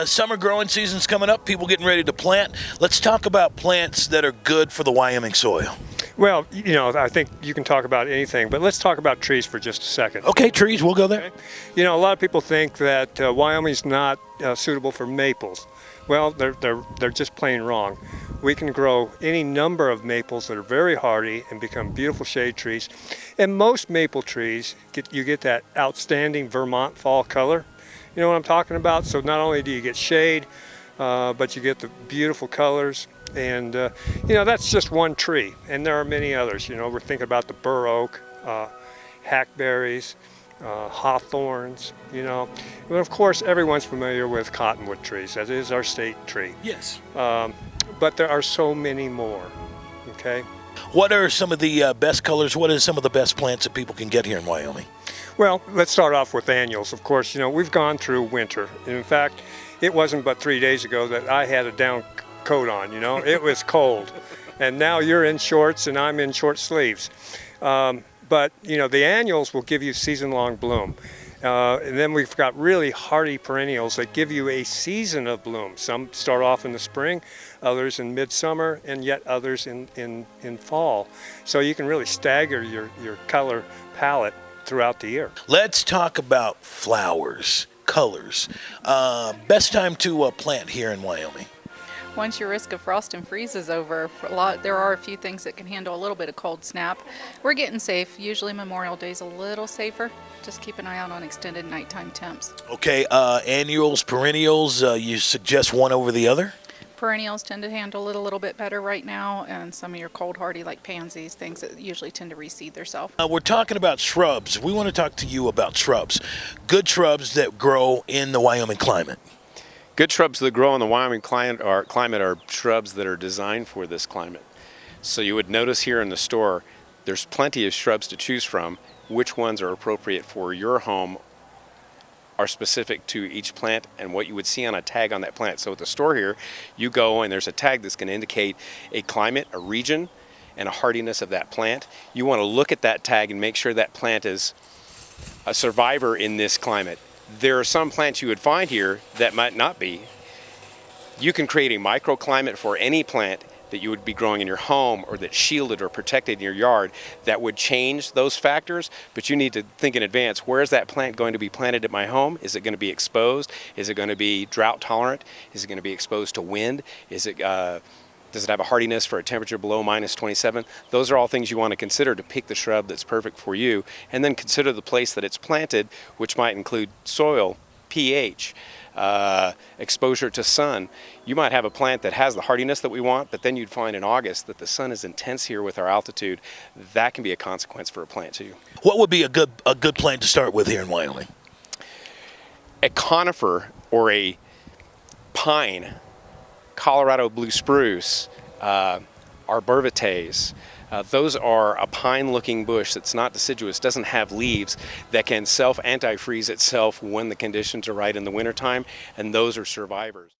Summer growing season's coming up. People getting ready to plant. Let's talk about plants that are good for the Wyoming soil. Well, I think you can talk about anything, but let's talk about trees for just a second. Okay, trees, we'll go there. Okay. A lot of people think that Wyoming's not suitable for maples. Well, they're just plain wrong. We can grow any number of maples that are very hardy and become beautiful shade trees. And most maple trees, you get that outstanding Vermont fall color. You know what I'm talking about? So not only do you get shade, but you get the beautiful colors. And, that's just one tree. And there are many others. We're thinking about the bur oak, hackberries, hawthorns, And of course, everyone's familiar with cottonwood trees. That is our state tree. Yes. But there are so many more, okay? What are some of the best colors? What are some of the best plants that people can get here in Wyoming? Well, let's start off with annuals. Of course, we've gone through winter. In fact, it wasn't but 3 days ago that I had a down coat on, It was cold. And now you're in shorts and I'm in short sleeves. But, the annuals will give you season-long bloom. And then we've got really hardy perennials that give you a season of bloom. Some start off in the spring, others in midsummer, and yet others in fall. So you can really stagger your color palette throughout the year. Let's talk about flowers, colors. Best time to plant here in Wyoming? Once your risk of frost and freeze is over, there are a few things that can handle a little bit of cold snap. We're getting safe. Usually Memorial Day's a little safer. Just keep an eye out on extended nighttime temps. Okay, annuals, perennials, you suggest one over the other? Perennials tend to handle it a little bit better right now, and some of your cold hardy like pansies, things that usually tend to reseed themselves. We're talking about shrubs. We want to talk to you about shrubs. Good shrubs that grow in the Wyoming climate. Good shrubs that grow in the Wyoming climate are shrubs that are designed for this climate. So you would notice here in the store, there's plenty of shrubs to choose from. Which ones are appropriate for your home are specific to each plant and what you would see on a tag on that plant. So at the store here, you go and there's a tag that's going to indicate a climate, a region, and a hardiness of that plant. You want to look at that tag and make sure that plant is a survivor in this climate. There are some plants you would find here that might not be. You can create a microclimate for any plant that you would be growing in your home or that's shielded or protected in your yard that would change those factors, but you need to think in advance, where is that plant going to be planted at my home? Is it going to be exposed? Is it going to be drought tolerant? Is it going to be exposed to wind? Does it have a hardiness for a temperature below -27? Those are all things you want to consider to pick the shrub that's perfect for you, and then consider the place that it's planted, which might include soil, pH, exposure to sun. You might have a plant that has the hardiness that we want, but then you'd find in August that the sun is intense here with our altitude. That can be a consequence for a plant too. What would be a good plant to start with here in Wyoming? A conifer or a pine, Colorado blue spruce, arborvitaes. Those are a pine-looking bush that's not deciduous, doesn't have leaves, that can self-antifreeze itself when the conditions are right in the wintertime, and those are survivors.